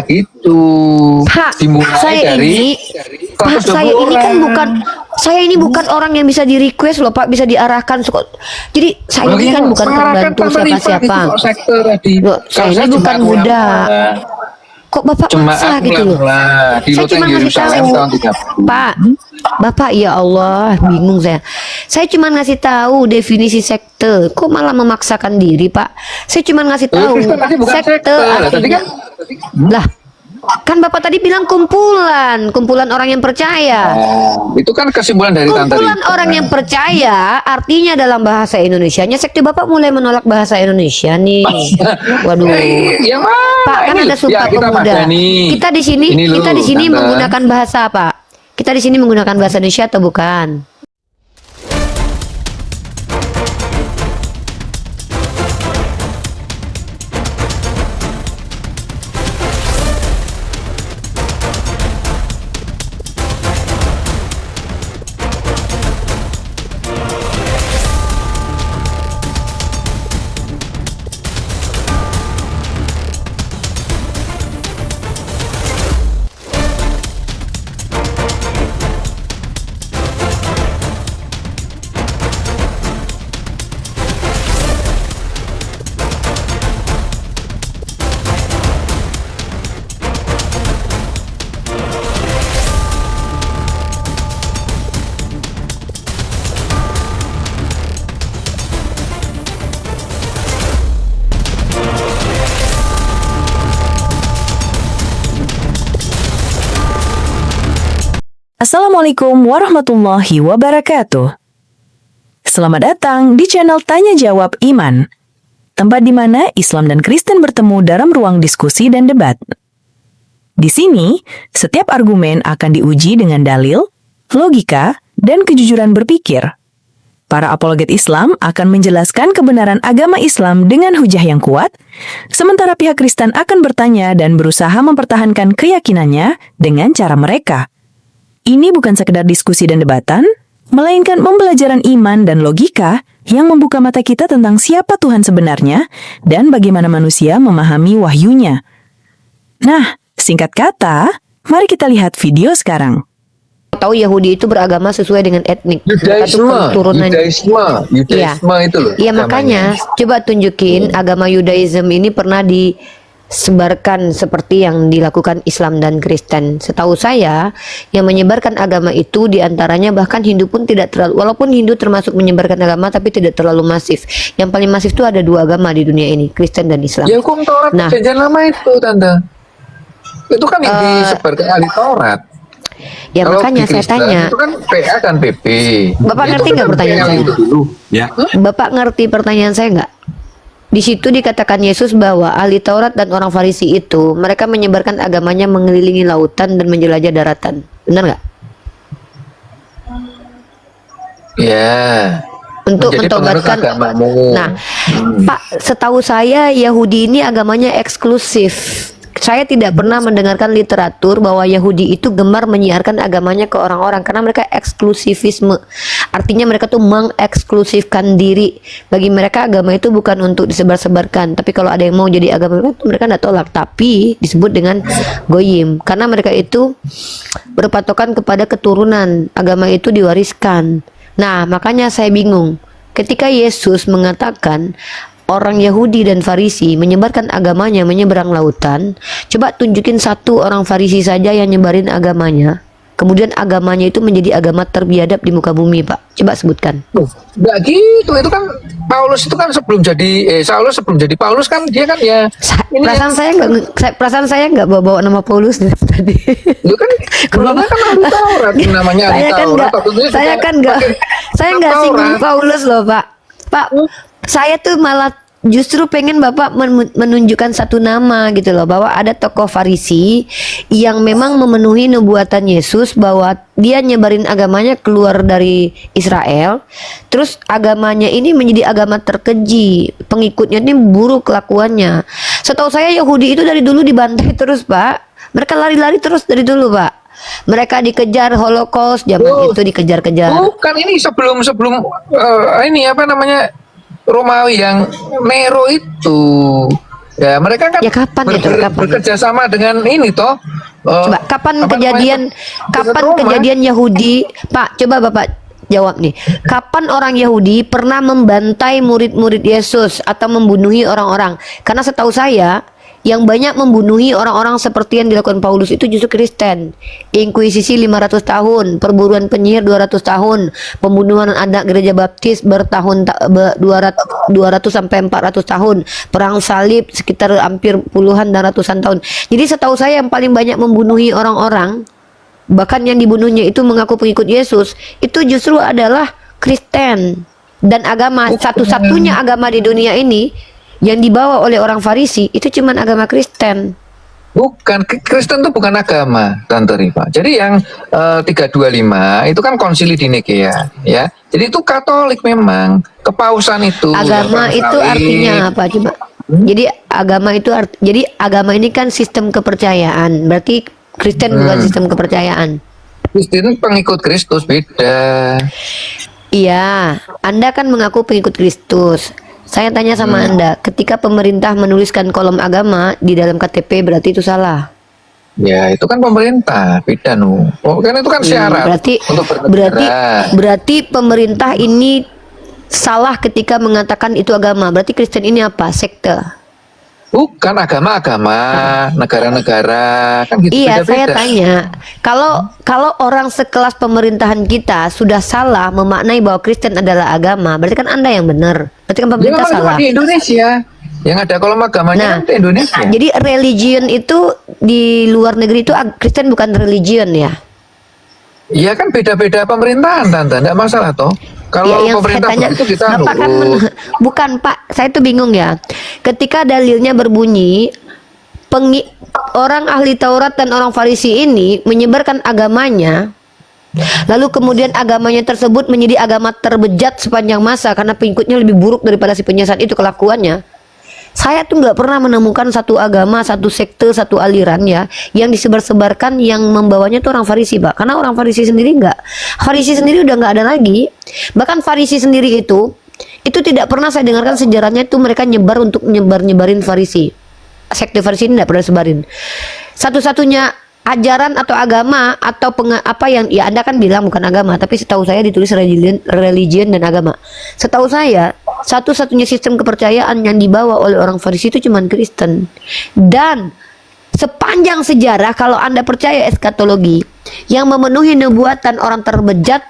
itu Pak, dimulai saya dari Pak, 120 saya ini kan orang. saya ini bukan orang yang bisa di request loh Pak, bisa diarahkan. Jadi saya ini kan bukan pembantu siapa-siapa. Kok sekte tadi. Loh, saya ini bukan budak. Kok Bapak maksa gitu loh? Di Saya Loteng cuma ngasih Yerusalem tahu, tahun 30. Pak. Bapak, ya Allah, bingung saya. Saya cuma ngasih tahu definisi sekte. Kok malah memaksakan diri, Pak? Saya cuma ngasih tahu Kristen tadi bukan sekte. Tadi artinya. kan Lah, kan Bapak tadi bilang kumpulan orang yang percaya. itu kan kesimpulan dari Tante Kumpulan Rita. orang yang percaya artinya dalam bahasa Indonesianya sekte. Bapak mulai menolak bahasa Indonesia nih. Waduh. Yang mana? Pak, kan Ini ada loh. Sumpah Ya, kita Pemuda. madani. Kita di sini, Ini loh, kita di sini Tante. menggunakan bahasa apa? Kita di sini menggunakan bahasa Indonesia atau bukan? Assalamualaikum warahmatullahi wabarakatuh. Selamat datang di channel Tanya Jawab Iman, tempat di mana Islam dan Kristen bertemu dalam ruang diskusi dan debat. Di sini, setiap argumen akan diuji dengan dalil, logika, dan kejujuran berpikir. Para apologet Islam akan menjelaskan kebenaran agama Islam dengan hujah yang kuat, sementara pihak Kristen akan bertanya dan berusaha mempertahankan keyakinannya dengan cara mereka. Ini bukan sekedar diskusi dan debatan, melainkan pembelajaran iman dan logika yang membuka mata kita tentang siapa Tuhan sebenarnya dan bagaimana manusia memahami wahyunya. Nah, singkat kata, mari kita lihat video sekarang. Tahu Yahudi itu beragama sesuai dengan etnik. Mereka tuh keturunan. Yudaisme itu loh. Iya, makanya coba tunjukin agama Yudaism ini pernah disebarkan seperti yang dilakukan Islam dan Kristen. Setahu saya, yang menyebarkan agama itu diantaranya bahkan Hindu pun tidak terlalu, walaupun Hindu termasuk menyebarkan agama tapi tidak terlalu masif. Yang paling masif itu ada dua agama di dunia ini, Kristen dan Islam. Ya hukum Taurat perjanjian lama itu, Tante. Itu kan yang disebarkan ahli Taurat. Ya Kalau makanya di saya Kristen, tanya. itu kan PA dan PP. Bapak Itu ngerti kan nggak pertanyaan PA saya? itu dulu. Ya. Bapak ngerti pertanyaan saya nggak? Di situ dikatakan Yesus bahwa ahli Taurat dan orang Farisi itu mereka menyebarkan agamanya mengelilingi lautan dan menjelajah daratan. Benar nggak? Ya. Untuk Menjadi pengaruh mentobatkan. agamamu. Nah, Pak, setahu saya Yahudi ini agamanya eksklusif. Saya tidak pernah mendengarkan literatur bahwa Yahudi itu gemar menyiarkan agamanya ke orang-orang karena mereka eksklusivisme. Artinya mereka tuh mengeksklusifkan diri. Bagi mereka agama itu bukan untuk disebar-sebarkan, tapi kalau ada yang mau jadi agama mereka tidak tolak, tapi disebut dengan goyim karena mereka itu berpatokan kepada keturunan. Agama itu diwariskan. Nah, makanya saya bingung ketika Yesus mengatakan orang Yahudi dan Farisi menyebarkan agamanya menyeberang lautan. Coba tunjukin satu orang Farisi saja yang nyebarin agamanya, kemudian agamanya itu menjadi agama terbiadab di muka bumi, Pak. Coba sebutkan. Nggak gitu, itu kan Paulus itu kan sebelum jadi Saulus sebelum jadi Paulus kan dia kan ya Perasaan saya nggak bawa nama Paulus dari tadi. itu kan dulunya kan ahli Taurat namanya ahli Taurat. Saya nggak singgung Paulus loh, Pak. Pak, saya tuh malah justru pengen Bapak menunjukkan satu nama gitu loh, bahwa ada tokoh Farisi yang memang memenuhi nubuatan Yesus bahwa dia nyebarin agamanya keluar dari Israel, terus agamanya ini menjadi agama terkeji, pengikutnya ini buruk kelakuannya. Setahu saya Yahudi itu dari dulu dibantai terus, Pak. Mereka lari-lari terus dari dulu, Pak. Mereka dikejar Holocaust zaman itu dikejar-kejar. Bukan, ini sebelum ini apa namanya Romawi yang Nero itu Ya mereka kan Ya, kapan itu? Kapan? bekerja sama dengan ini toh. Coba kapan apa kejadian namanya, kapan Roma. kejadian Yahudi, Pak? Coba Bapak jawab nih. Kapan orang Yahudi pernah membantai murid-murid Yesus atau membunuhi orang-orang? Karena setahu saya yang banyak membunuhi orang-orang seperti yang dilakukan Paulus itu justru Kristen. Inkuisisi 500 tahun, perburuan penyihir 200 tahun, pembunuhan anak gereja baptis 200 sampai 400 tahun, perang salib sekitar hampir puluhan dan ratusan tahun. Jadi setahu saya yang paling banyak membunuhi orang-orang, bahkan yang dibunuhnya itu mengaku pengikut Yesus, itu justru adalah Kristen. Dan agama satu-satunya agama di dunia ini yang dibawa oleh orang Farisi itu cuman agama Kristen. Bukan, Kristen itu bukan agama, Tante Rifa. Jadi yang 325 itu kan konsili di Nikea, ya. Jadi itu Katolik memang, kepausan itu. Agama yang itu salib. artinya apa coba? Jadi agama itu jadi agama ini kan sistem kepercayaan. Berarti Kristen bukan sistem kepercayaan. Kristen pengikut Kristus beda. Iya, Anda kan mengaku pengikut Kristus. Saya tanya sama Anda, ketika pemerintah menuliskan kolom agama di dalam KTP berarti itu salah. Ya itu kan pemerintah, beda nu. Oh, kan itu kan syarat Berarti untuk bernegara. berarti pemerintah ini salah ketika mengatakan itu agama. Berarti Kristen ini apa? Sekte. Bukan agama-agama, negara-negara, kan gitu Iya, saya beda-beda. tanya, kalau orang sekelas pemerintahan kita sudah salah memaknai bahwa Kristen adalah agama, berarti kan Anda yang benar. Berarti kan Ya pemerintah memang cuma salah. di Indonesia. Yang ada kolom agamanya Nah, kan di Indonesia. Jadi religion itu di luar negeri itu Kristen bukan religion ya? Iya kan beda-beda pemerintahan, Tante, enggak masalah toh. Kalau Ya, yang pemerintah saya tanya, itu kita Bapak kan nurut. bukan Pak, saya tuh bingung ya. Ketika dalilnya berbunyi orang ahli Taurat dan orang Farisi ini menyebarkan agamanya, lalu kemudian agamanya tersebut menjadi agama terbejat sepanjang masa karena pengikutnya lebih buruk daripada si penyesat itu kelakuannya. Saya tuh nggak pernah menemukan satu agama, satu sekte, satu aliran ya yang disebar-sebarkan yang membawanya tuh orang Farisi, Pak. Karena orang Farisi sendiri nggak, Farisi sendiri udah nggak ada lagi. Bahkan Farisi sendiri itu tidak pernah saya dengarkan sejarahnya itu mereka nyebar untuk nyebarin Farisi. Sekte Farisi ini nggak pernah sebarin. Satu-satunya ajaran atau agama atau apa yang ya Anda kan bilang bukan agama, tapi setahu saya ditulis religion dan agama. Setahu saya satu-satunya sistem kepercayaan yang dibawa oleh orang Farisi itu cuman Kristen. Dan sepanjang sejarah kalau Anda percaya eskatologi yang memenuhi nubuatan orang terbejat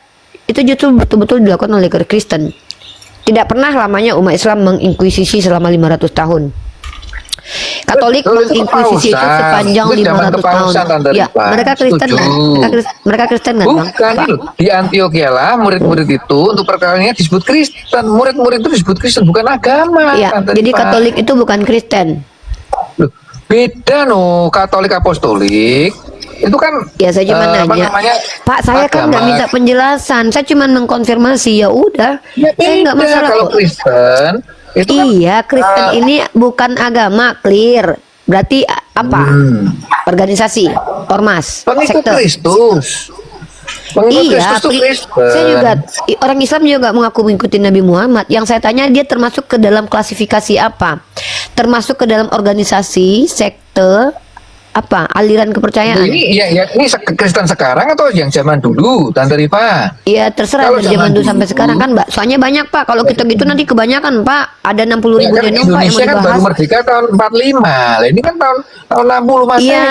itu justru betul-betul dilakukan oleh Kristen. Tidak pernah lamanya umat Islam menginkuisisi selama 500 tahun. Katolik Betul, itu menginkuisisi itu kepausan. sepanjang Itu zaman 500 tahun. kepausan, Tante Ya, Rifa. mereka Kristen kan? Setuju. Mereka Kristen kan, Bang? Bukan, Pak? di Antioquia lah murid-murid itu untuk perkawinannya disebut Kristen. Murid-murid itu disebut Kristen, bukan agama. Ya, Tante jadi Rifa. Katolik itu bukan Kristen. Loh, beda no, Katolik Apostolik itu kan Ya, saya cuma apa nanya. namanya, Pak, saya kan nggak agama. minta penjelasan. Saya cuma mengkonfirmasi. Ya udah. Ya, Saya nggak beda. masalah Kalau kok. Kristen itu kan Iya, Kristen ini bukan agama, clear. Berarti apa? Organisasi, ormas, pengikut sekte. Kristus. Pengikut Iya, Kristus itu Kristen. saya juga orang Islam juga mengaku mengikuti Nabi Muhammad. Yang saya tanya dia termasuk ke dalam klasifikasi apa? Termasuk ke dalam organisasi, sekte, apa? Aliran kepercayaan? Ini Kristen sekarang atau yang zaman dulu, Tante Rifa? Ya terserah Kalau dari zaman zaman dulu sampai dulu- sekarang kan, Mbak. Soalnya banyak Pak. Kalau kita gitu nanti kebanyakan Pak. Ada 60.000 Ya kan denom Pak yang mau Indonesia kan baru dibahas. merdeka tahun 45. Lah ini kan tahun 60 Masehi. Iya,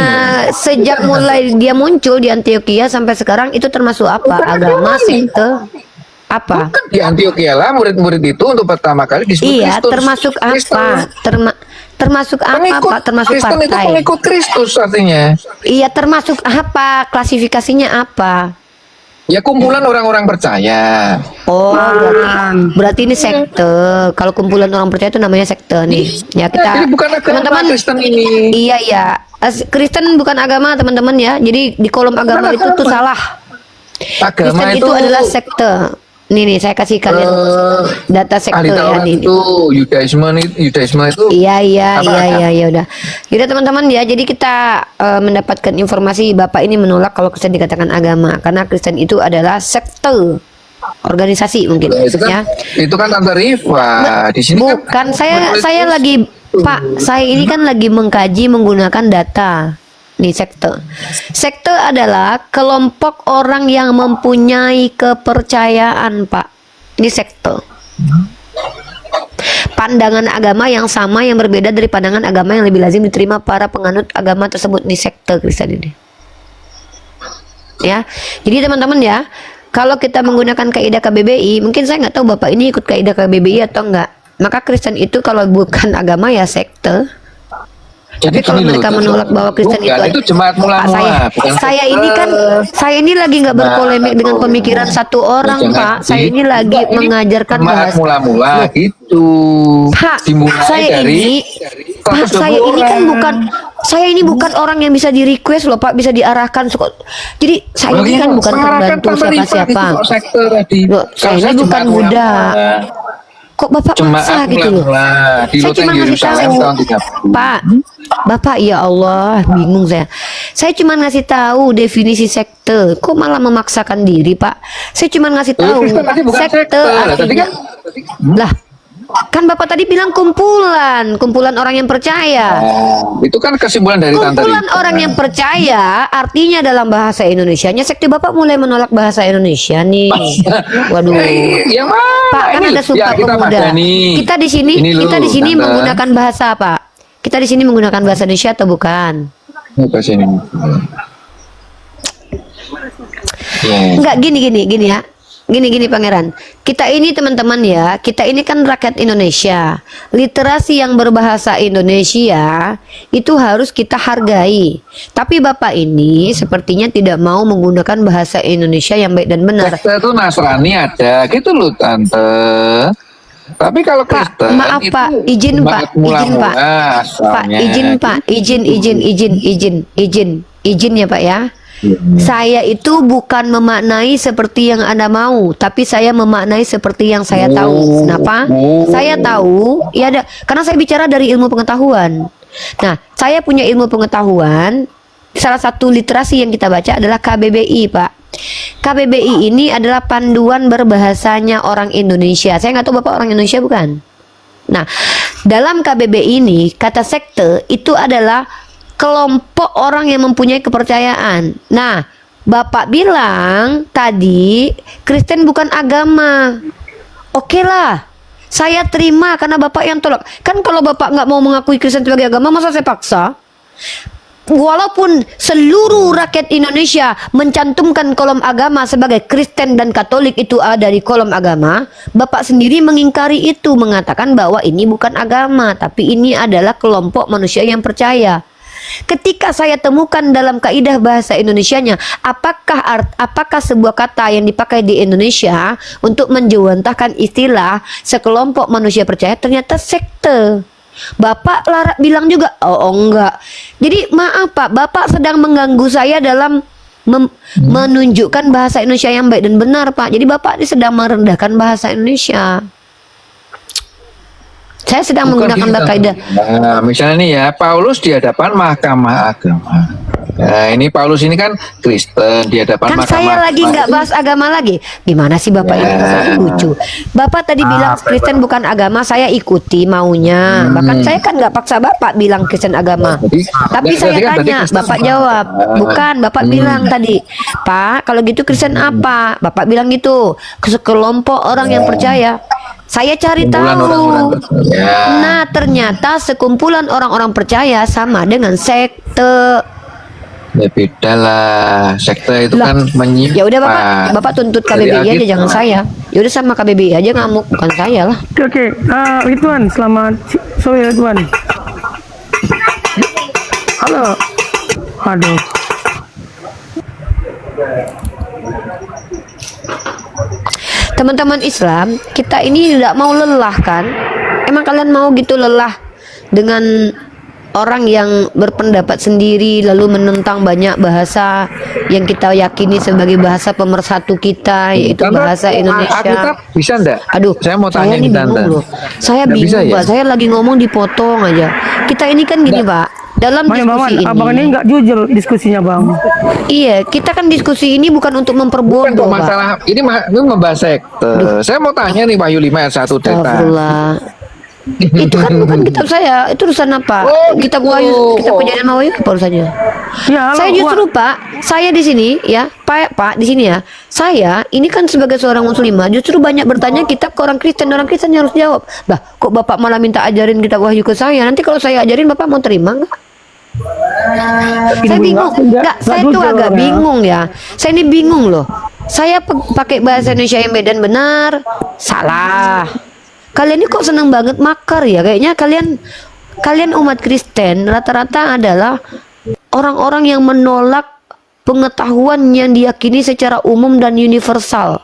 sejak mulai dia muncul di Antioquia sampai sekarang itu termasuk apa? Bukan Agama, agama. sekte, apa? Kan di Antioquia lah murid-murid itu untuk pertama kali disebut Iya, Kristus. termasuk Kristen. apa? Termasuk apa Pengikut, Pak? Termasuk Kristen itu partai. pengikut Kristus artinya. Iya, termasuk apa? Klasifikasinya apa? Ya kumpulan orang-orang percaya. Oh, berarti ini sekte. Kalau kumpulan orang percaya itu namanya sekte nih. Ya kita Jadi bukan agama teman-teman. Kristen ini. Iya iya. Kristen bukan agama teman-teman ya. Jadi di kolom agama itu tuh salah. Agama Kristen itu adalah sekte. Nih saya kasih kalian data sekte ahli ya Taurat nih. itu Yudaisme itu Iya Apa? ya udah. Yaudah teman-teman ya. Jadi kita mendapatkan informasi Bapak ini menolak kalau Kristen dikatakan agama karena Kristen itu adalah sekte. Organisasi mungkin Ya, itu kan ya. itu kan Tante Rifa di sini Bukan, saya menulis lagi Pak, saya ini kan lagi mengkaji menggunakan data. Nih sekte. Sekte adalah kelompok orang yang mempunyai kepercayaan, Pak. Ini sekte. Pandangan agama yang sama yang berbeda dari pandangan agama yang lebih lazim diterima para penganut agama tersebut. Ini sekte Kristen ini. Ya. Jadi teman-teman ya, kalau kita menggunakan kaidah KBBI, mungkin saya nggak tahu Bapak ini ikut kaidah KBBI atau enggak. Maka Kristen itu kalau bukan agama ya sekte. Tapi kalau mereka menolak bahwa Kristen itu jemaat mula-mula. Saya ini lagi nggak berpolemik dengan pemikiran satu orang, Pak. Saya ini lagi mengajarkan jemaat bahasa. mula-mula gitu. Pak, Dimulai saya dari saya ini bukan orang yang bisa di request loh, Pak, bisa diarahkan. Jadi saya ini kan bukan pembantu siapa-siapa. Loh, saya bukan budak. Kok Bapak maksa gitu loh? Saya cuma ngasih tahu, Pak. Bapak, ya Allah, bingung saya. Saya cuma ngasih tahu definisi sekte. Kok malah memaksakan diri, Pak? Saya cuma ngasih tahu sekte artinya. Lah, kan Bapak tadi bilang kumpulan orang yang percaya. Itu kan kesimpulan dari Tante Kumpulan Rita. orang yang percaya artinya dalam bahasa Indonesianya sekte. Bapak mulai menolak bahasa Indonesia nih. Waduh. Ya, Pak, kan ada Sumpah Pemuda. Kita di sini menggunakan bahasa apa? Kita di sini menggunakan bahasa Indonesia atau bukan? Bahasa ini. Enggak, gini ya. Gini Pangeran. Kita ini teman-teman ya, kita ini kan rakyat Indonesia. Literasi yang berbahasa Indonesia itu harus kita hargai. Tapi Bapak ini sepertinya tidak mau menggunakan bahasa Indonesia yang baik dan benar. Sekte itu Nasrani ada, gitu loh Tante. Tapi kalau Kristen maaf itu Pak, izin Pak, izin ya Pak ya. Saya itu bukan memaknai seperti yang Anda mau, tapi saya memaknai seperti yang saya tahu. Kenapa? Saya tahu, ya ada, karena saya bicara dari ilmu pengetahuan. Nah, saya punya ilmu pengetahuan. Salah satu literasi yang kita baca adalah KBBI, Pak. KBBI ini adalah panduan berbahasanya orang Indonesia. Saya nggak tahu Bapak orang Indonesia bukan? Nah, dalam KBBI ini kata sekte itu adalah kelompok orang yang mempunyai kepercayaan. Nah, Bapak bilang tadi Kristen bukan agama. Oke lah, saya terima karena Bapak yang tolak. Kan kalau Bapak nggak mau mengakui Kristen sebagai agama, masa saya paksa? Walaupun seluruh rakyat Indonesia mencantumkan kolom agama sebagai Kristen dan Katolik itu ada di kolom agama, Bapak sendiri mengingkari itu, mengatakan bahwa ini bukan agama, tapi ini adalah kelompok manusia yang percaya. Ketika saya temukan dalam kaidah bahasa Indonesianya, apakah sebuah kata yang dipakai di Indonesia untuk menjawantahkan istilah sekelompok manusia percaya, ternyata sekte. Bapak bilang juga, oh enggak. Jadi maaf Pak, Bapak sedang mengganggu saya dalam menunjukkan bahasa Indonesia yang baik dan benar Pak. Jadi Bapak ini sedang merendahkan bahasa Indonesia. Saya sedang menggunakan kaidah. Nah, misalnya nih ya, Paulus di hadapan mahkamah agama. Nah, ini Paulus ini kan Kristen di hadapan Kan mahkamah. saya lagi nggak bahas agama lagi. Gimana sih Bapak ini? Lucu. Bapak tadi bilang Kristen bukan agama, saya ikuti maunya. Bahkan saya kan nggak paksa Bapak bilang Kristen agama. Tapi saya tanya, Bapak jawab, bukan. Bapak bilang tadi, Pak, kalau gitu Kristen apa? Bapak bilang gitu, sekelompok orang yang percaya. Saya cari tahu. Nah, ternyata sekumpulan orang-orang percaya sama dengan sekte. Ya beda lah, sekte itu kan menyimpan. Ya udah Bapak tuntut KBBI aja, jangan saya. Ya udah sama KBBI aja ngamuk, bukan saya lah. Oke, Ridwan, selamat sore Ridwan. Halo. Aduh. Teman-teman Islam, kita ini tidak mau lelah kan? Emang kalian mau gitu lelah dengan orang yang berpendapat sendiri lalu menentang banyak bahasa yang kita yakini sebagai bahasa pemersatu kita, yaitu bahasa Indonesia? Alkitab bisa enggak? Aduh, saya mau tanya ini nih Tante. bingung loh. Saya Nggak bingung bisa, Pak. ya? Saya lagi ngomong dipotong aja. Kita ini kan gini Pak. Dalam diskusi Abang ini nggak jujur diskusinya Bang. iya, kita kan diskusi ini bukan untuk Bukan memperbodoh kok Pak. masalah ini membahas sekte. Saya mau tanya nih Wahyu 5 ayat 1 Teta. Astagfirullah. Itu kan bukan kitab saya, itu urusan apa? Oh, Kitab gitu. Wahyu, kitab Kejadian Wahyu apa urusannya? Ya, Saya halo, justru Pak, saya di sini ya, Pak di sini ya. Saya ini kan sebagai seorang muslimah justru banyak bertanya kitab ke orang Kristen yang harus jawab. Bah, kok Bapak malah minta ajarin kitab Wahyu ke saya? Nanti kalau saya ajarin Bapak mau terima nggak? Saya bingung. Nggak, saya tuh jujur agak ya. bingung ya. Saya ini bingung loh. Saya pakai bahasa Indonesia yang Medan benar, salah. Kalian ini kok seneng banget makar ya? Kayaknya kalian umat Kristen rata-rata adalah orang-orang yang menolak pengetahuan yang diyakini secara umum dan universal.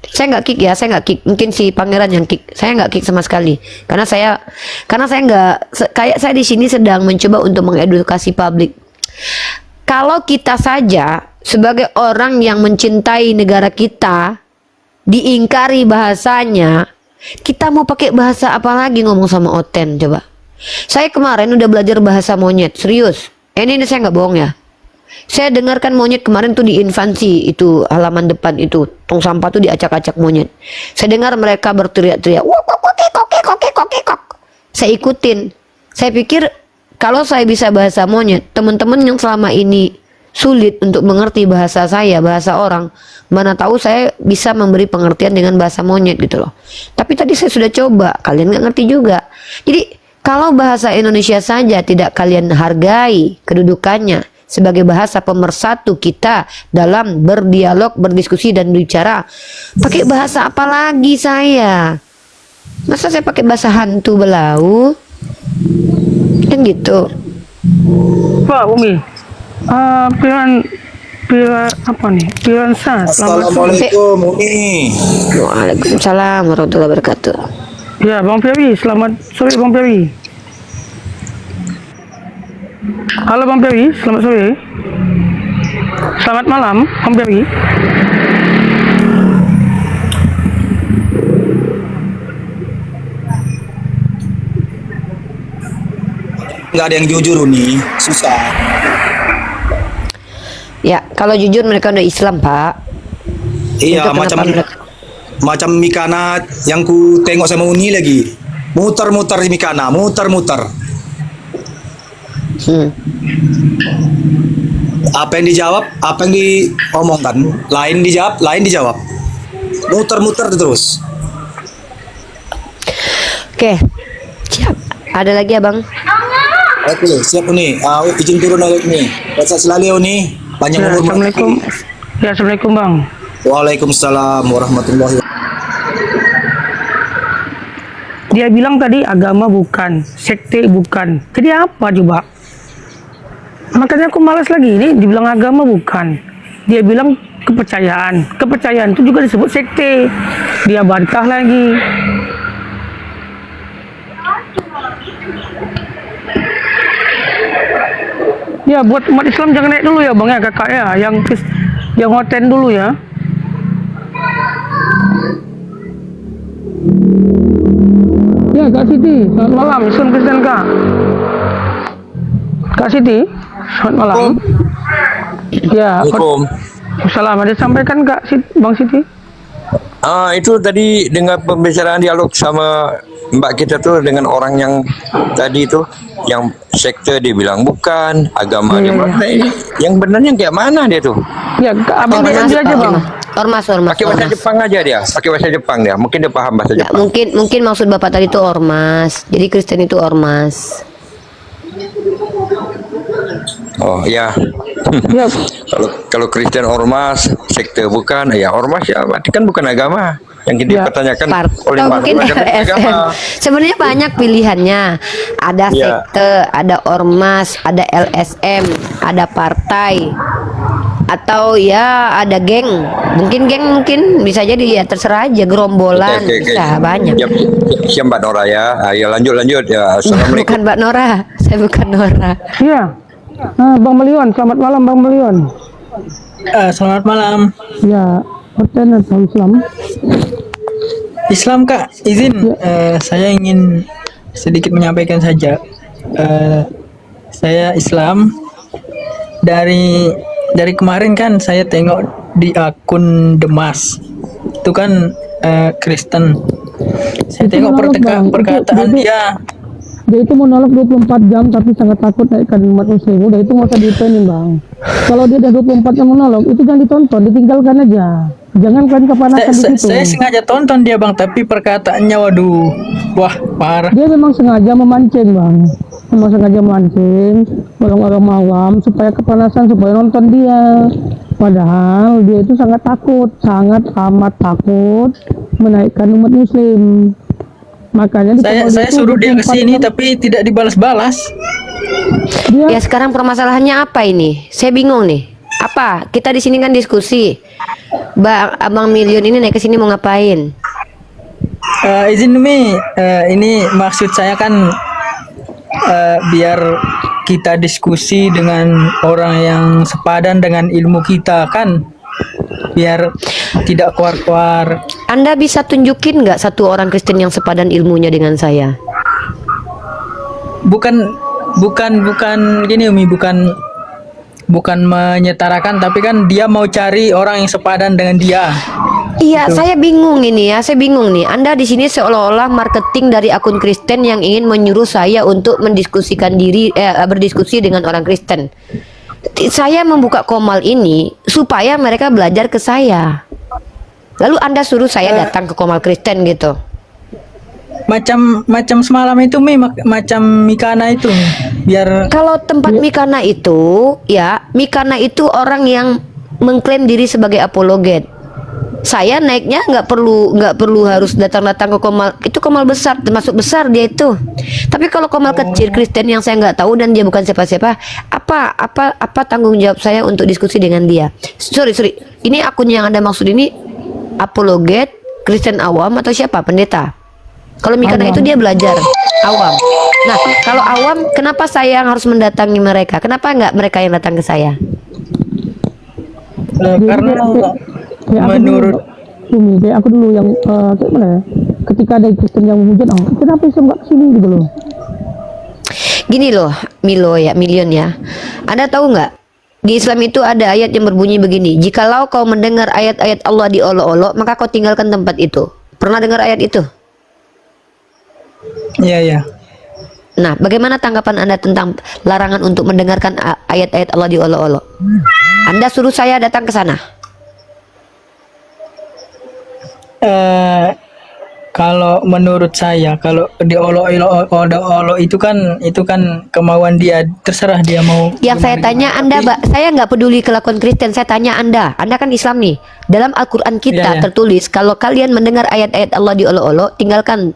Saya nggak kick ya, saya nggak kick. Mungkin si pangeran yang kick. Saya nggak kick sama sekali. Karena saya nggak kayak saya di sini sedang mencoba untuk mengedukasi publik. Kalau kita saja sebagai orang yang mencintai negara kita diingkari bahasanya, kita mau pakai bahasa apa lagi ngomong sama Oten coba? Saya kemarin udah belajar bahasa monyet, serius. Ini saya nggak bohong ya. Saya dengarkan monyet kemarin tuh di infansi itu halaman depan itu tong sampah tuh diacak-acak monyet. Saya dengar mereka berteriak-teriak, wah kok. Saya ikutin. Saya pikir kalau saya bisa bahasa monyet, teman-teman yang selama ini sulit untuk mengerti bahasa saya, bahasa orang, mana tahu saya bisa memberi pengertian dengan bahasa monyet gitu loh. Tapi tadi saya sudah coba, kalian nggak ngerti juga. Jadi kalau bahasa Indonesia saja tidak kalian hargai kedudukannya sebagai bahasa pemersatu kita dalam berdialog, berdiskusi dan bicara, pakai bahasa apa lagi saya? Masa saya pakai bahasa hantu belau? Kan gitu. Pak Umi, pilihan apa nih? Pilihan sah. Selamat sore. Assalamualaikum Umi. Waalaikumsalam warahmatullahi wabarakatuh. Ya, Bang Ferry, selamat sore Bang Ferry. Halo Bang Ferry, selamat sore. Selamat malam, Bang Ferry. Nggak ada yang jujur nih, susah. Ya, kalau jujur mereka udah Islam, Pak. Iya, Itu macam kenapa mereka- macam Mikana yang ku tengok sama Uni lagi. Muter-muter di Mikana, muter-muter. Apa yang dijawab, apa yang diomongkan, lain dijawab, lain dijawab. Muter-muter terus. Oke, siap. Ada lagi Abang? Oke, siap Uni. Izin turun lagi Uni. Sehat selalu Uni. Panjang Ya, umur. Assalamualaikum. Ya, Assalamualaikum Bang. Waalaikumsalam warahmatullahi. Dia bilang tadi agama bukan, sekte bukan. Jadi apa coba? Makanya aku malas lagi ini dibilang agama bukan. Dia bilang kepercayaan. Kepercayaan itu juga disebut sekte. Dia bantah lagi. Ya buat umat Islam jangan naik dulu ya Bang ya kakak ya. Yang hoten dulu ya. Ya Kak Siti, selamat malam. Islam Kristen Kak. Kak Siti, selamat malam. Ya, Assalamualaikum. Ada sampaikan Kak Bang Siti? Itu tadi dengar pembicaraan dialog sama Mbak kita tuh dengan orang yang tadi itu yang sekte dia bilang bukan agama dia bilang, "Nah, ini yang benarnya kayak mana dia tuh Ya, Abang Ormas, dia aja Bang. Ormas. pakai bahasa Jepang aja dia pakai bahasa Jepang dia mungkin dia paham bahasa Ya, Jepang mungkin maksud Bapak tadi itu ormas. Jadi Kristen itu ormas. oh ya Ya, kalau Kristen ormas sekte bukan ya ormas ya berarti kan bukan agama yang Ya. dipertanyakan oleh Atau mungkin masyarakat LSM. Sebenarnya banyak pilihannya. Ada Ya. sekte, ada ormas, ada LSM, ada partai, atau ya ada geng. Mungkin bisa jadi ya terserah aja gerombolan Oke. bisa banyak. Siap Mbak Nora ya. Ya lanjut ya. Assalamualaikum. Bukan Mbak Nora, saya bukan Nora. ya. Bang Melion, selamat malam Bang Melion. Selamat malam. Ya, hoten atau Islam? Islam Kak, izin saya ingin sedikit menyampaikan saja. Saya Islam. Dari kemarin kan saya tengok di akun Demas. Itu kan Kristen. Saya Itu tengok monolog, Bang. perkataan Itu- dia. Dia itu monolog 24 jam tapi sangat takut naikkan umat muslim. Udah itu nggak usah ditonton, Bang. Kalau dia udah 24 jam monolog, itu jangan ditonton, ditinggalkan aja. Jangan kalian kepanasan di situ. Saya sengaja tonton dia bang, tapi perkataannya waduh, wah parah. Dia memang sengaja memancing, Bang. Memang sengaja memancing orang-orang awam supaya kepanasan, supaya nonton dia. Padahal dia itu sangat takut, sangat amat takut menaikkan umat muslim. Makanya di Saya channel saya itu suruh dia 24 kesini jam tapi tidak dibalas-balas. dia Ya sekarang permasalahannya apa ini? Saya bingung nih. Apa? Kita di sini kan diskusi. Abang Million ini naik ke sini mau ngapain? Izin Umi, ini maksud saya kan biar kita diskusi dengan orang yang sepadan dengan ilmu kita kan, biar tidak keluar-keluar. Anda bisa tunjukin nggak satu orang Kristen yang sepadan ilmunya dengan saya? Bukan gini Umi, bukan menyetarakan, tapi kan dia mau cari orang yang sepadan dengan dia. Iya, saya bingung ini ya. Saya bingung nih. Anda di sini seolah-olah marketing dari akun Kristen yang ingin menyuruh saya untuk mendiskusikan diri, berdiskusi dengan orang Kristen. Saya membuka komal ini supaya mereka belajar ke saya. Lalu Anda suruh saya datang ke komal Kristen gitu. Macam semalam itu Mi, macam Mikana itu Mi. Biar Kalau tempat Mikana itu, ya, Mikana itu orang yang mengklaim diri sebagai apologet. Saya naiknya nggak perlu harus datang-datang ke komal. Itu komal besar, termasuk besar dia itu. Tapi kalau komal kecil Kristen yang saya nggak tahu dan dia bukan siapa-siapa, apa tanggung jawab saya untuk diskusi dengan dia? Sorry, ini akun yang Anda maksud ini apologet Kristen awam atau siapa? Pendeta? Kalau Mikana itu dia belajar awam. Nah, kalau awam, kenapa saya yang harus mendatangi mereka? Kenapa nggak mereka yang datang ke saya? karena kayak aku menurut dulu, Umi, kayak aku dulu yang kayak mana ya? Ketika ada Kristen yang menghujat, kenapa Islam nggak kesini gitu loh? Gini loh, Million ya. Anda tahu nggak? Di Islam itu ada ayat yang berbunyi begini. Jikalau kau mendengar ayat-ayat Allah diolok-olok, maka kau tinggalkan tempat itu. Pernah dengar ayat itu? ya. Nah, bagaimana tanggapan Anda tentang larangan untuk mendengarkan ayat-ayat Allah diolok-olok? Anda suruh saya datang ke sana. Kalau menurut saya, kalau diolok-olok itu kan kemauan dia, terserah dia mau. Yang saya tanya Anda, saya nggak peduli kelakuan Kristen. Saya tanya Anda kan Islam nih. Dalam Al-Quran kita Iya. tertulis, kalau kalian mendengar ayat-ayat Allah diolok-olok, tinggalkan.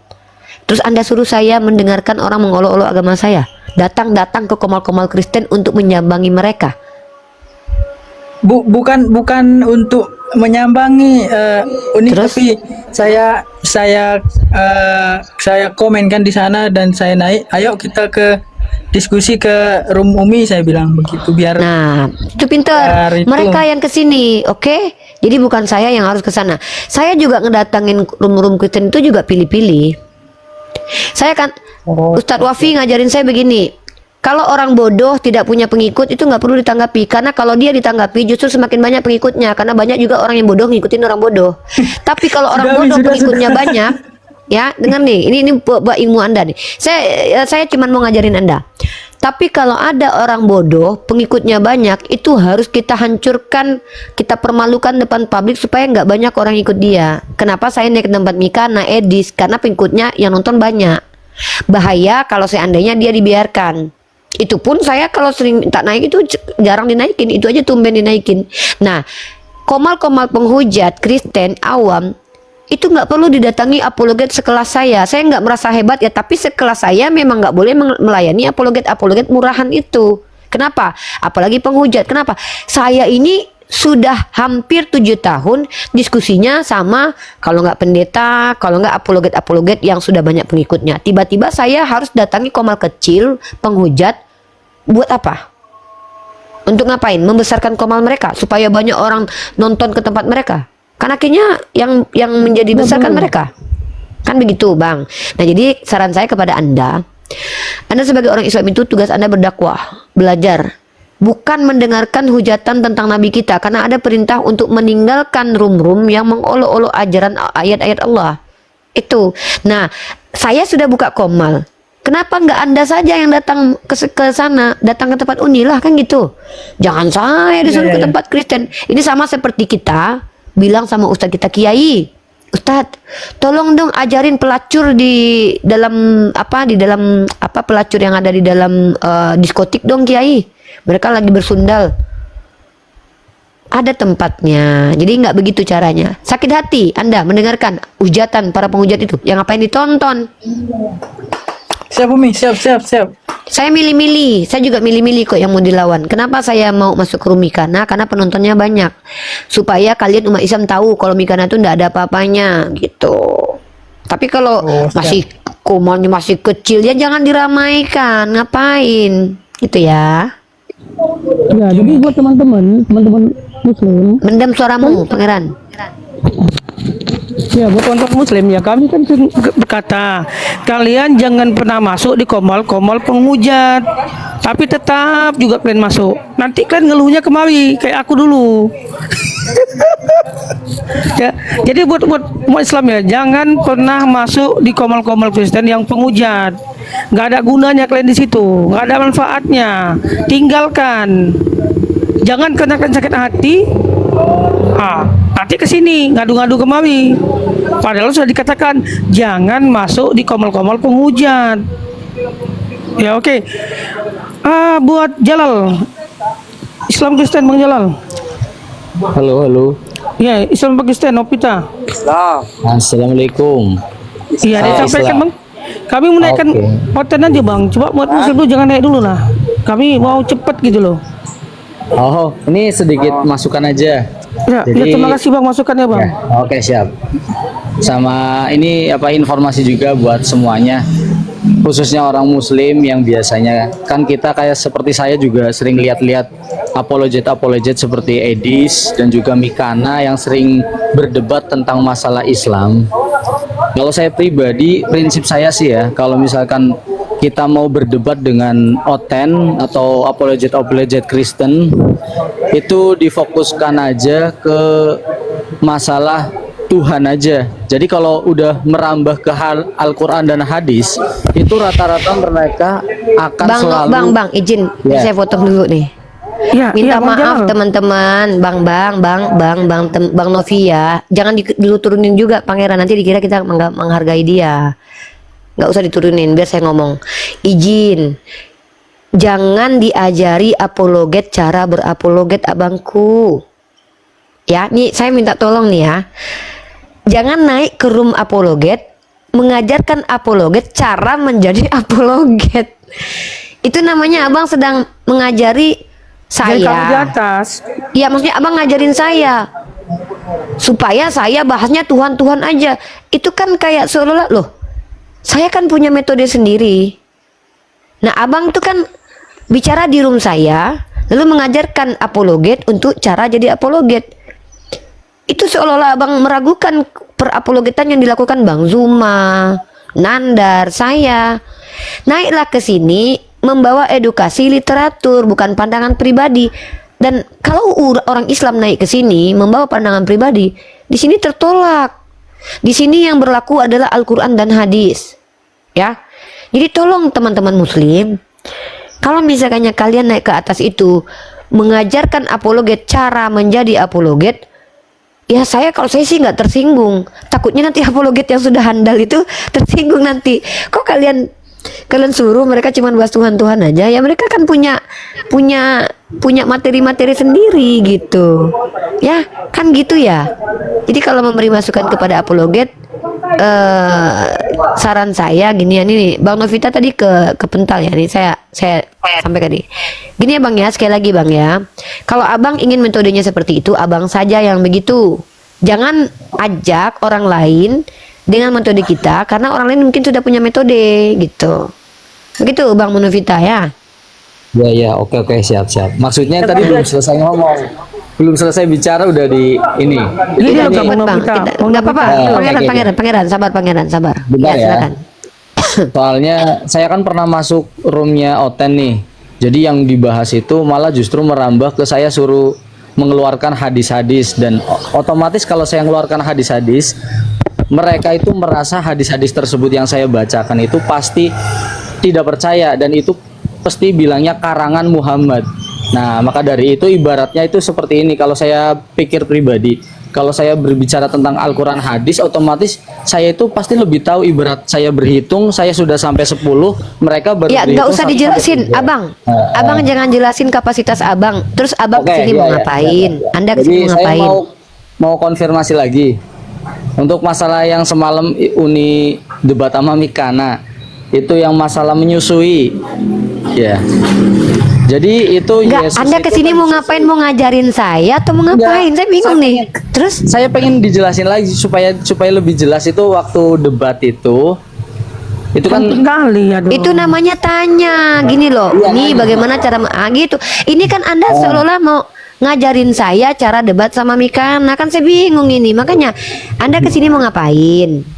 Terus Anda suruh saya mendengarkan orang mengolok-olok agama saya. Datang ke komal-komal Kristen untuk menyambangi mereka. Bukan untuk menyambangi unik, Terus? tapi saya komenkan di sana dan saya naik. Ayo kita ke diskusi ke room Umi, saya bilang begitu biar. Nah, itu pintar. Itu. Mereka yang ke sini, oke? Jadi bukan saya yang harus ke sana. Saya juga ngedatangin room-room Kristen itu juga pilih-pilih. Saya kan Ustadz Wafi ngajarin saya begini. Kalau orang bodoh tidak punya pengikut itu nggak perlu ditanggapi, karena kalau dia ditanggapi justru semakin banyak pengikutnya, karena banyak juga orang yang bodoh ngikutin orang bodoh. Tapi kalau orang bodoh pengikutnya banyak, ya dengar nih, ini buat ilmu Anda nih. Saya cuma mau ngajarin Anda. Tapi kalau ada orang bodoh pengikutnya banyak, itu harus kita hancurkan, kita permalukan depan publik supaya nggak banyak orang ikut dia. Kenapa saya naik ke tempat Mikana, Edis? Karena pengikutnya yang nonton banyak. Bahaya kalau seandainya dia dibiarkan. Itu pun saya kalau sering tak naik itu jarang dinaikin, itu aja tumben dinaikin. Nah, komal-komal penghujat Kristen awam itu nggak perlu didatangi apologet sekelas saya. Saya nggak merasa hebat ya, tapi sekelas saya memang nggak boleh melayani apologet murahan itu. Kenapa? Apalagi penghujat. Kenapa? Saya ini sudah hampir 7 tahun diskusinya sama, kalau nggak pendeta, kalau nggak apologet yang sudah banyak pengikutnya. Tiba-tiba saya harus datangi komal kecil penghujat. Buat apa? Untuk ngapain? Membesarkan komal mereka supaya banyak orang nonton ke tempat mereka. Kan akhirnya yang menjadi besar kan mereka. Kan begitu, Bang. Nah, jadi saran saya kepada Anda sebagai orang Islam itu tugas Anda berdakwah, belajar, bukan mendengarkan hujatan tentang Nabi kita, karena ada perintah untuk meninggalkan rum-rum yang mengolok-olok ajaran ayat-ayat Allah. Itu. Nah, saya sudah buka komal. Kenapa nggak Anda saja yang datang ke sana, datang ke tempat Uni lah, kan gitu. Jangan saya disuruh ke tempat Kristen. Ini sama seperti kita bilang sama Ustadz kita, Kiai, Ustadz, tolong dong ajarin pelacur di dalam pelacur yang ada di dalam diskotik dong, Kiai. Mereka lagi bersundal. Ada tempatnya. Jadi nggak begitu caranya. Sakit hati Anda mendengarkan hujatan para penghujat itu. Yang ngapain ditonton? Siap Umi, siap. Saya milih-milih. Saya juga milih-milih kok yang mau dilawan. Kenapa saya mau masuk ke Rumikana? Karena penontonnya banyak. Supaya kalian umat Islam tahu kalau Mikana itu nggak ada apa-apanya gitu. Tapi kalau masih komalnya masih kecil ya jangan diramaikan. Ngapain? Gitu ya. Ya, jadi buat teman-teman Muslim, Mendam suaramu, Pangeran. ya buat teman-teman Muslim ya kami kan berkata, kalian jangan pernah masuk di komal-komal penghujat, tapi tetap juga kalian masuk. Nanti kalian ngeluhnya kemari kayak aku dulu. Ya, jadi buat umat Islam ya, jangan pernah masuk di komal-komal Kristen yang penghujat. Nggak ada gunanya kalian di situ, nggak ada manfaatnya. Tinggalkan. Jangan karena kalian sakit hati, nanti kesini ngadu-ngadu kemari. Padahal sudah dikatakan jangan masuk di komal-komal penghujat. Ya oke. Buat Jalal, Islam Kristen Bang Jalal. Halo. Ya, Islam Pakistan Opita. Assalamualaikum. Iya, dia sampaikan Bang. Kami menaikkan konten aja Bang. Coba buat Muslim dulu jangan naik dulu lah. Kami mau cepet gitu loh. Oh, ini sedikit masukan aja. Ya, terima kasih Bang masukannya Bang. Ya, oke, siap. Sama ini informasi juga buat semuanya. Khususnya orang Muslim yang biasanya kan kita kayak seperti saya juga sering lihat-lihat apologet seperti Edis dan juga Mikana yang sering berdebat tentang masalah Islam. Kalau saya pribadi, prinsip saya sih ya, kalau misalkan kita mau berdebat dengan Oten atau apologet Kristen, itu difokuskan aja ke masalah Tuhan aja. Jadi kalau udah merambah ke hal Al-Quran dan hadis, itu rata-rata mereka akan selalu Bang, izin saya foto dulu nih. Ya, Minta Bang maaf Jalal. teman-teman, Bang Novi ya. Jangan dulu turunin juga Pangeran, nanti dikira kita menghargai dia. Nggak usah diturunin, biar saya ngomong. Izin. Jangan diajari apologet cara berapologet abangku. Ya, nih saya minta tolong nih ya. Jangan naik ke room apologet mengajarkan apologet cara menjadi apologet. Itu namanya abang sedang mengajari Jadi kamu di saya. atas. Ya maksudnya abang ngajarin saya supaya saya bahasnya Tuhan aja. Itu kan kayak seolah-olah loh, saya kan punya metode sendiri. Nah abang tuh kan bicara di room saya lalu mengajarkan apologet untuk cara jadi apologet. Itu seolah-olah abang meragukan perapologetan yang dilakukan Bang Zuma, Nandar, saya. Naiklah ke sini membawa edukasi literatur, bukan pandangan pribadi. Dan kalau orang Islam naik ke sini membawa pandangan pribadi, di sini tertolak. Di sini yang berlaku adalah Al-Quran dan hadis. Ya. Jadi tolong teman-teman Muslim, kalau misalnya kalian naik ke atas itu mengajarkan apologet cara menjadi apologet, ya kalau saya sih nggak tersinggung. Takutnya nanti apologet yang sudah handal itu tersinggung nanti. Kok kalian suruh mereka cuma bahas Tuhan aja? Ya mereka kan punya materi-materi sendiri gitu. Ya kan gitu ya. Jadi kalau memberi masukan kepada apologet, saran saya gini ya, nih Bang Novita tadi ke pental ya, nih saya sampaikan nih. Gini ya Bang ya, sekali lagi Bang ya. Kalau Abang ingin metodenya seperti itu, Abang saja yang begitu. Jangan ajak orang lain dengan metode kita, karena orang lain mungkin sudah punya metode gitu. Begitu Bang Novita ya. Ya, oke, siap. Maksudnya tadi belum selesai ngomong, belum selesai bicara udah di ini. Ini Cepet, Bang Bang. Novita. Nggak apa-apa. Oke. Pangeran, sabar. Bentar ya. Silakan. Soalnya saya kan pernah masuk roomnya Oten nih. Jadi yang dibahas itu malah justru merambah ke saya suruh mengeluarkan hadis-hadis, dan otomatis kalau saya mengeluarkan hadis-hadis, mereka itu merasa hadis-hadis tersebut yang saya bacakan itu pasti tidak percaya, dan itu pasti bilangnya karangan Muhammad. Nah, maka dari itu ibaratnya itu seperti ini. Kalau saya pikir pribadi, kalau saya berbicara tentang Al-Quran hadis, otomatis saya itu pasti lebih tahu. Ibarat saya berhitung, saya sudah sampai 10, mereka baru Ya, nggak berhitung usah sampai dijelasin, 3. Abang. Abang jangan jelasin kapasitas Abang. Terus Abang Oke, kesini iya, mau iya, ngapain? iya. Anda Jadi kesini mau saya ngapain? mau konfirmasi lagi untuk masalah yang semalam Uni debat sama Mikana, itu yang masalah menyusui, ya. Jadi itu Enggak, Yesus Anda itu kesini kan mau ngapain? Mau ngajarin saya atau mau ngapain? Saya bingung nih. Terus saya pengen dijelasin lagi supaya lebih jelas. Itu waktu debat itu kan kali ya. itu namanya tanya, gini loh. Ini bagaimana cara gitu. Ini kan Anda seolah-olah mau ngajarin saya cara debat sama Mikana. Kan saya bingung ini. Makanya Anda kesini mau ngapain?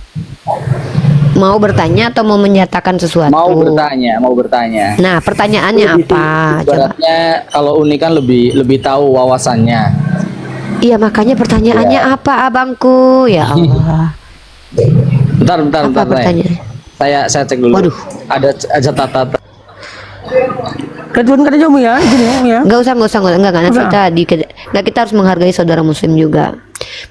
Mau bertanya atau mau menyatakan sesuatu? mau bertanya. Nah, pertanyaannya apa? Coba. Ibaratnya kalau Uni kan lebih tahu wawasannya. Iya, makanya pertanyaannya apa, Abangku? Ya Allah. Bentar, Apa pertanyaan? Saya cek dulu. Waduh. Ada catatan. Ketuan kata jamu ya, gini ya. Enggak usah, enggak nanti kita harus menghargai saudara muslim juga.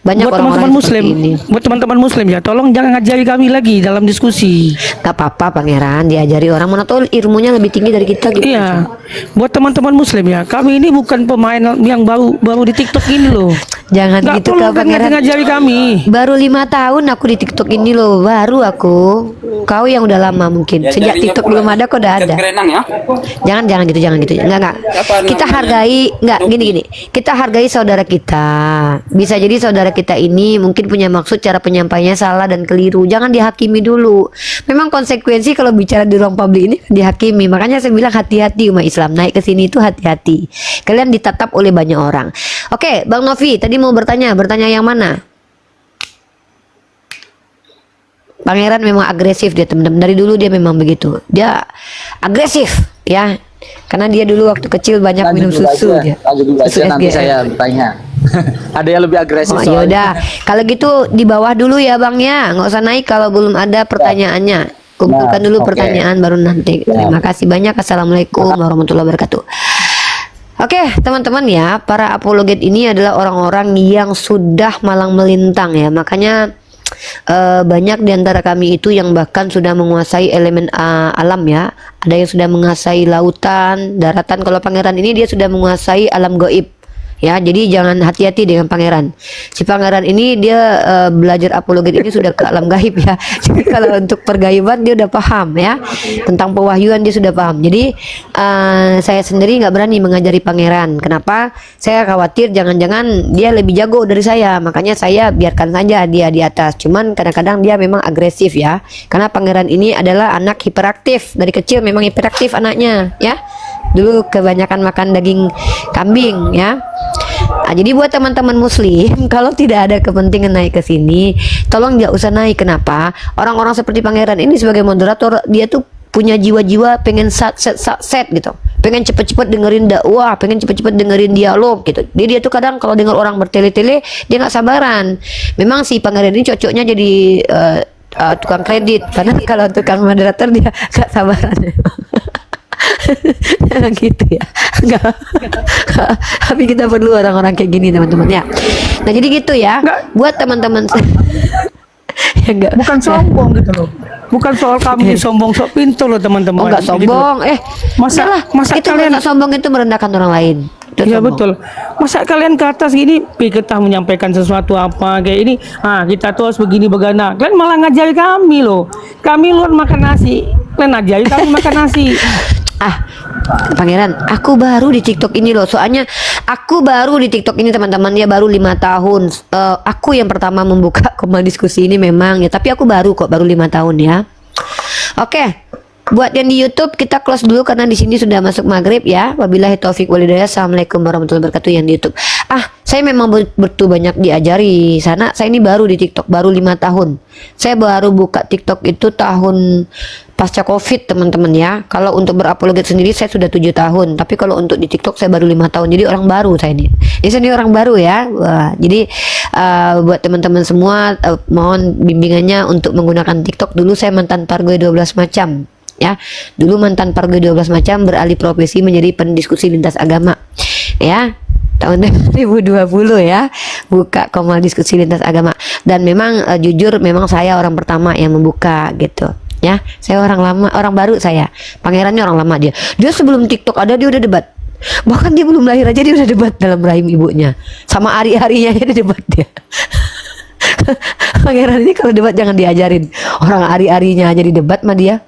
Banyak Buat orang-orang teman-teman seperti muslim, ini. buat teman-teman muslim ya, tolong jangan ngajari kami lagi dalam diskusi. Gak apa-apa Pangeran, diajari orang, mana tahu ilmunya lebih tinggi dari kita gitu. Iya, buat teman-teman muslim ya, kami ini bukan pemain yang baru di TikTok ini loh. Jangan Nggak gitu perlu Kak Pangeran. ngajari kami. Baru 5 tahun aku di TikTok ini loh, baru aku. Kau yang udah lama mungkin. Sejak TikTok belum ada kok udah ada. Jangan gitu. Enggak. Kita hargai, enggak gini. Kita hargai saudara kita. Bisa jadi saudara kita ini mungkin punya maksud cara penyampaiannya salah dan keliru. Jangan dihakimi dulu. Memang konsekuensi kalau bicara di ruang publik ini dihakimi. Makanya saya bilang hati-hati umat Islam. Naik ke sini itu hati-hati. Kalian ditatap oleh banyak orang. Oke, Bang Novi tadi mau bertanya yang mana? Pangeran memang agresif dia teman-teman. Dari dulu dia memang begitu. Dia agresif ya. Karena dia dulu waktu kecil banyak minum susu dia. Lanjut dulu Susu aja, nanti SGM. saya tanya. Ada yang lebih agresif Oh, soalnya. yaudah. Kalau gitu di bawah dulu ya Bang ya. Nggak usah naik kalau belum ada pertanyaannya. Kumpulkan dulu oke. pertanyaan baru nanti. Terima kasih banyak. Assalamualaikum warahmatullahi wabarakatuh. Oke, teman-teman ya, para apologet ini adalah orang-orang yang sudah malang melintang ya. Makanya banyak di antara kami itu yang bahkan sudah menguasai elemen alam ya. Ada yang sudah menguasai lautan, daratan. Kalau Pangeran ini dia sudah menguasai alam gaib. Ya, jadi jangan hati-hati dengan Pangeran. Si Pangeran ini dia belajar apologet ini sudah ke alam gaib ya. Jadi kalau untuk pergaiban dia udah paham ya. Tentang pewahyuan dia sudah paham. Jadi saya sendiri nggak berani mengajari Pangeran. Kenapa? Saya khawatir jangan-jangan dia lebih jago dari saya. Makanya saya biarkan saja dia di atas. Cuman kadang-kadang dia memang agresif ya. Karena Pangeran ini adalah anak hiperaktif. Dari kecil memang hiperaktif anaknya ya. Dulu kebanyakan makan daging kambing ya. Nah, jadi buat teman-teman muslim kalau tidak ada kepentingan naik ke sini, tolong nggak usah naik. Kenapa? Orang-orang seperti Pangeran ini sebagai moderator dia tuh punya jiwa-jiwa pengen set gitu, pengen cepet-cepet dengerin dakwah, pengen cepet-cepet dengerin dialog gitu. Dia tuh kadang kalau dengar orang bertele-tele dia nggak sabaran. Memang si Pangeran ini cocoknya jadi tukang kredit, karena kalau tukang moderator dia nggak sabaran. Gitu ya. Enggak. Tapi kita perlu orang-orang kayak gini teman-teman ya. Nah jadi gitu ya. Buat teman-teman ya enggak. Bukan sombong gitu loh. Bukan soal kami sombong sok pintu loh teman-teman. Oh enggak sombong. Masa itu kalian enggak sombong itu merendahkan orang lain. Itu Iya sombong. betul. Masa kalian ke atas gini, kita menyampaikan sesuatu apa kayak ini, kita tuh harus begini begana. Kalian malah ngajari kami loh. Kami luar makan nasi, kalian ngajari kami makan nasi. Pangeran, aku baru di TikTok ini loh. Soalnya aku baru di TikTok ini teman-teman ya, baru 5 tahun. Aku yang pertama membuka koma diskusi ini memang ya, tapi aku baru 5 tahun ya. Oke. Buat yang di YouTube kita close dulu karena di sini sudah masuk maghrib ya. Wabillahi taufik walhidayah. Assalamualaikum warahmatullahi wabarakatuh yang di YouTube. Saya memang betul banyak diajari sana. Saya ini baru di TikTok baru 5 tahun. Saya baru buka TikTok itu tahun pasca Covid teman-teman ya. Kalau untuk berapologet sendiri saya sudah 7 tahun. Tapi kalau untuk di TikTok saya baru 5 tahun. Jadi orang baru saya ini. Ini orang baru ya. Wah, jadi buat teman-teman semua mohon bimbingannya untuk menggunakan TikTok. Dulu saya mantan Pargoy 12 macam ya. Dulu mantan Pargoy 12 macam beralih profesi menjadi pendiskusi lintas agama. Ya. Tahun 2020 ya, buka Komal Diskusi Lintas Agama. Dan memang jujur memang saya orang pertama yang membuka gitu. Ya, saya orang lama, orang baru saya. Pangerannya orang lama dia. Dia sebelum TikTok ada dia udah debat. Bahkan dia belum lahir aja dia udah debat dalam rahim ibunya. Sama ari-arinya dia debat dia. Pangeran ini kalau debat jangan diajarin. Orang ari-arinya aja di debat mah dia.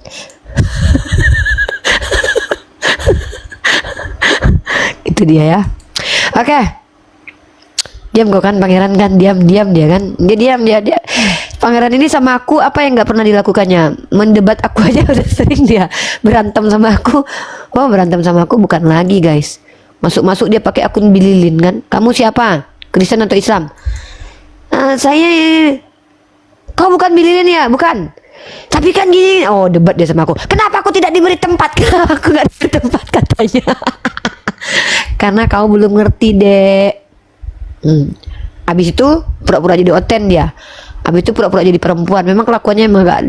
Itu dia ya. Oke. Diam kok kan pangeran kan, diam dia kan. Dia diam dia. Pangeran ini sama aku apa yang nggak pernah dilakukannya? Mendebat aku aja udah sering dia berantem sama aku. Oh, berantem sama aku bukan lagi, guys. Masuk-masuk dia pakai akun Bililin kan. Kamu siapa? Kristen atau Islam? Saya. Kau bukan Bililin ya? Bukan. Tapi kan gini. Oh, debat dia sama aku. Kenapa aku tidak diberi tempat? Kenapa aku nggak diberi tempat katanya? Karena kau belum ngerti, Dek. Habis itu pura-pura jadi oten dia. Habis itu pura-pura jadi perempuan. Memang kelakuannya emang agak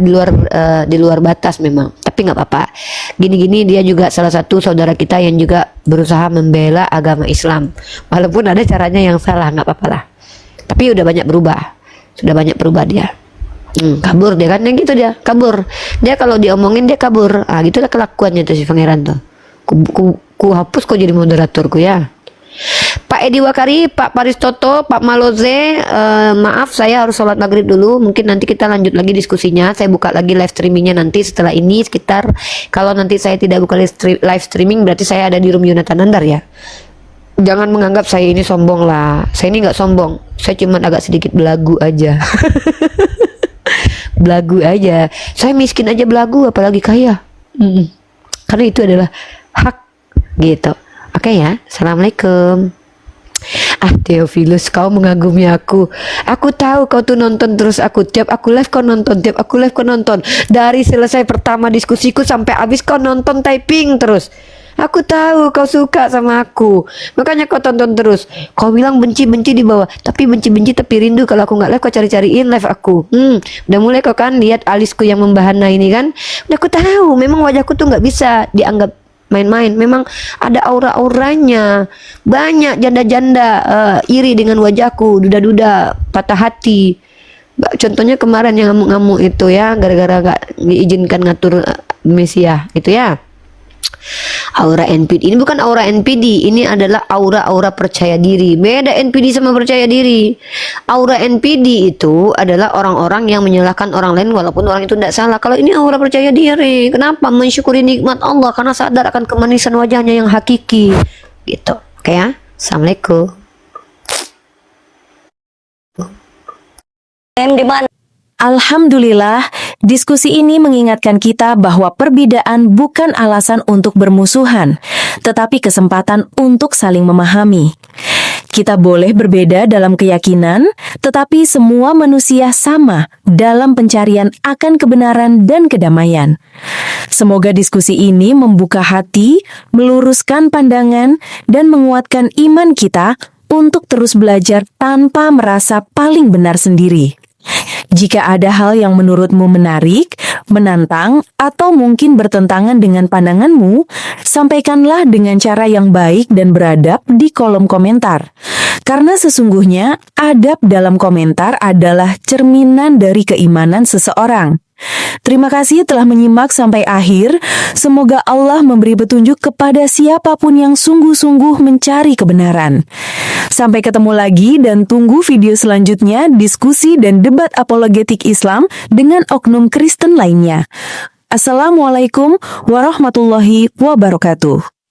di luar batas memang. Tapi nggak apa-apa. Gini-gini dia juga salah satu saudara kita yang juga berusaha membela agama Islam. Walaupun ada caranya yang salah, nggak apa-apa lah. Tapi udah banyak berubah. Sudah banyak berubah dia. Kabur dia kan, yang gitu dia kabur. Dia kalau diomongin dia kabur. Gitulah kelakuannya tuh si pangeran tuh. Ku hapus kok jadi moderatorku ya. Pak Edi Wakari, Pak Paristoto, Pak Maloze, maaf saya harus sholat maghrib dulu. Mungkin nanti kita lanjut lagi diskusinya. Saya buka lagi live streamingnya nanti setelah ini sekitar. Kalau nanti saya tidak buka live streaming berarti saya ada di room Yonatan Nandar ya. Jangan menganggap saya ini sombong lah. Saya ini nggak sombong. Saya cuma agak sedikit belagu aja. Belagu aja. Saya miskin aja belagu apalagi kaya. Karena itu adalah hak gitu. Oke ya, assalamualaikum. Theophilus, kau mengagumi aku. Aku tahu kau tuh nonton terus aku. Tiap aku live kau nonton, tiap aku live kau nonton. Dari selesai pertama diskusiku sampai habis kau nonton typing terus. Aku tahu kau suka sama aku. Makanya kau tonton terus. Kau bilang benci-benci di bawah. Tapi benci-benci tapi rindu. Kalau aku nggak live kau cari-cariin live aku. Udah mulai kau kan lihat alisku yang membahana ini kan. Udah aku tahu. Memang wajahku tuh nggak bisa dianggap main-main. Memang ada aura-auranya. Banyak janda-janda iri dengan wajahku. Duda-duda patah hati. Contohnya kemarin yang ngamuk-ngamuk itu ya. Gara-gara nggak diizinkan ngatur Mesia itu ya. Aura NPD ini bukan aura NPD, ini adalah aura-aura percaya diri. Beda NPD sama percaya diri. Aura NPD itu adalah orang-orang yang menyalahkan orang lain walaupun orang itu tidak salah. Kalau ini aura percaya diri, kenapa? Mensyukuri nikmat Allah karena sadar akan kemanisan wajahnya yang hakiki. Gitu. Oke ya. Assalamualaikum. Alhamdulillah, diskusi ini mengingatkan kita bahwa perbedaan bukan alasan untuk bermusuhan, tetapi kesempatan untuk saling memahami. Kita boleh berbeda dalam keyakinan, tetapi semua manusia sama dalam pencarian akan kebenaran dan kedamaian. Semoga diskusi ini membuka hati, meluruskan pandangan, dan menguatkan iman kita untuk terus belajar tanpa merasa paling benar sendiri. Jika ada hal yang menurutmu menarik, menantang, atau mungkin bertentangan dengan pandanganmu, sampaikanlah dengan cara yang baik dan beradab di kolom komentar. Karena sesungguhnya, adab dalam komentar adalah cerminan dari keimanan seseorang. Terima kasih telah menyimak sampai akhir. Semoga Allah memberi petunjuk kepada siapapun yang sungguh-sungguh mencari kebenaran. Sampai ketemu lagi dan tunggu video selanjutnya diskusi dan debat apologetik Islam dengan oknum Kristen lainnya. Assalamualaikum warahmatullahi wabarakatuh.